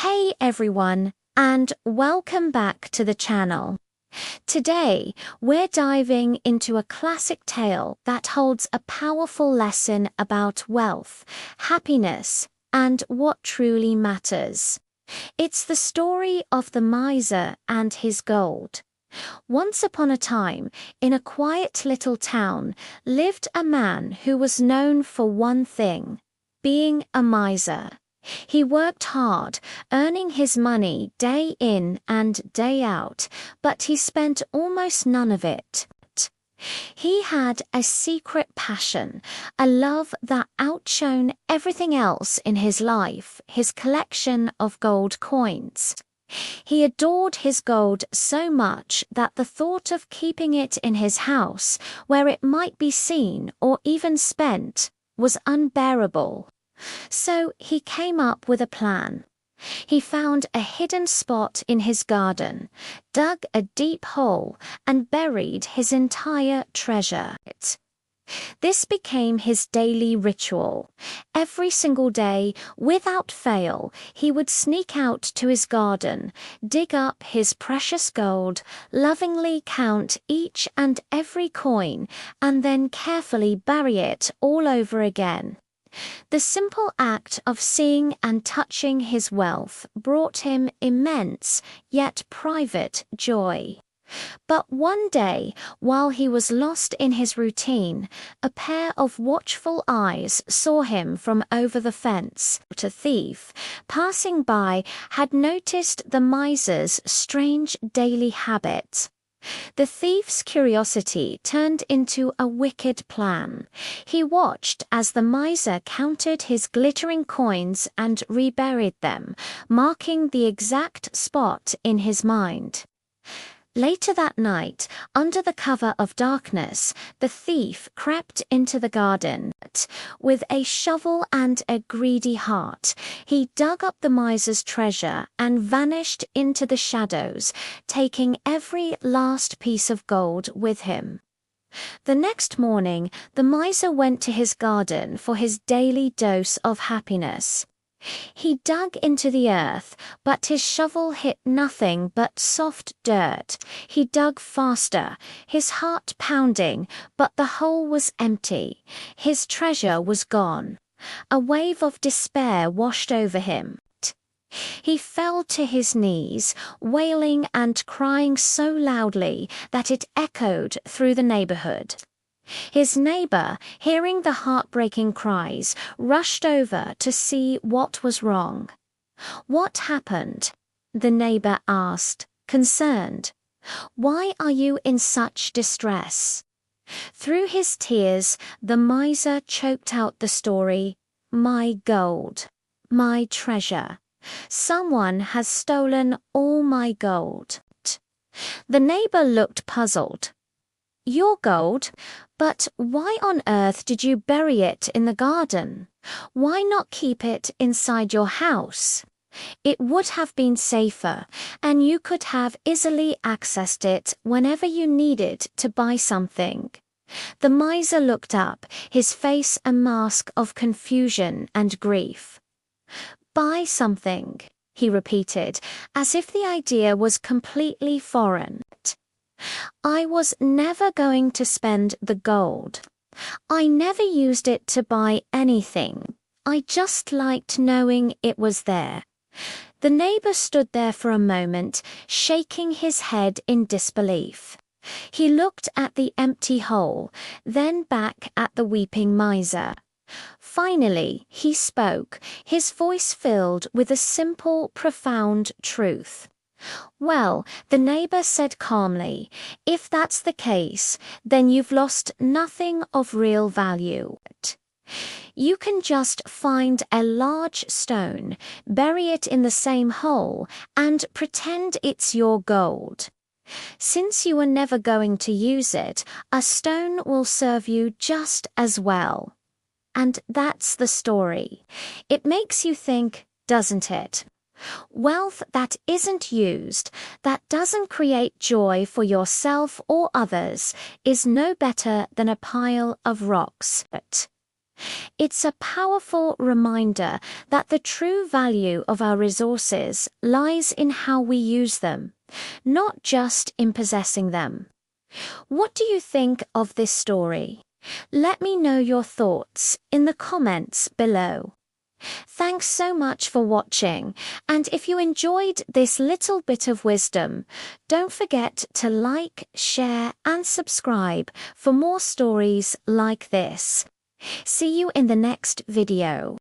Hey everyone, and welcome back to the channel. Today, we're diving into a classic tale that holds a powerful lesson about wealth, happiness, and what truly matters. It's the story of the miser and his gold. Once upon a time, in a quiet little town, lived a man who was known for one thing: being a miser. He worked hard, earning his money day in and day out, but he spent almost none of it. He had a secret passion, a love that outshone everything else in his life: his collection of gold coins. He adored his gold so much that the thought of keeping it in his house, where it might be seen or even spent, was unbearable. So he came up with a plan. He found a hidden spot in his garden, dug a deep hole, and buried his entire treasure. This became his daily ritual. Every single day, without fail, he would sneak out to his garden, dig up his precious gold, lovingly count each and every coin, and then carefully bury it all over again. The simple act of seeing and touching his wealth brought him immense, yet private, joy. But one day, while he was lost in his routine, a pair of watchful eyes saw him from over the fence. A thief, passing by, had noticed the miser's strange daily habit. The thief's curiosity turned into a wicked plan. He watched as the miser counted his glittering coins and reburied them, marking the exact spot in his mind. Later that night, under the cover of darkness, the thief crept into the garden. With a shovel and a greedy heart, he dug up the miser's treasure and vanished into the shadows, taking every last piece of gold with him. The next morning, the miser went to his garden for his daily dose of happiness. He dug into the earth, but his shovel hit nothing but soft dirt. He dug faster, his heart pounding, but the hole was empty. His treasure was gone. A wave of despair washed over him. He fell to his knees, wailing and crying so loudly that it echoed through the neighborhood. His neighbor, hearing the heartbreaking cries, rushed over to see what was wrong. "What happened?" the neighbor asked, concerned. "Why are you in such distress?" Through his tears, the miser choked out the story: "My gold, my treasure. Someone has stolen all my gold." The neighbor looked puzzled. "Your gold? But why on earth did you bury it in the garden? Why not keep it inside your house? It would have been safer, and you could have easily accessed it whenever you needed to buy something." The miser looked up, his face a mask of confusion and grief. "Buy something," he repeated, as if the idea was completely foreign. "I was never going to spend the gold. I never used it to buy anything. I just liked knowing it was there." The neighbor stood there for a moment, shaking his head in disbelief. He looked at the empty hole, then back at the weeping miser. Finally, he spoke, his voice filled with a simple, profound truth. "Well," the neighbor said calmly, "if that's the case, then you've lost nothing of real value. You can just find a large stone, bury it in the same hole, and pretend it's your gold. Since you are never going to use it, a stone will serve you just as well." And that's the story. It makes you think, doesn't it? Wealth that isn't used, that doesn't create joy for yourself or others, is no better than a pile of rocks. It's a powerful reminder that the true value of our resources lies in how we use them, not just in possessing them. What do you think of this story? Let me know your thoughts in the comments below. Thanks so much for watching, and if you enjoyed this little bit of wisdom, don't forget to like, share, and subscribe for more stories like this. See you in the next video.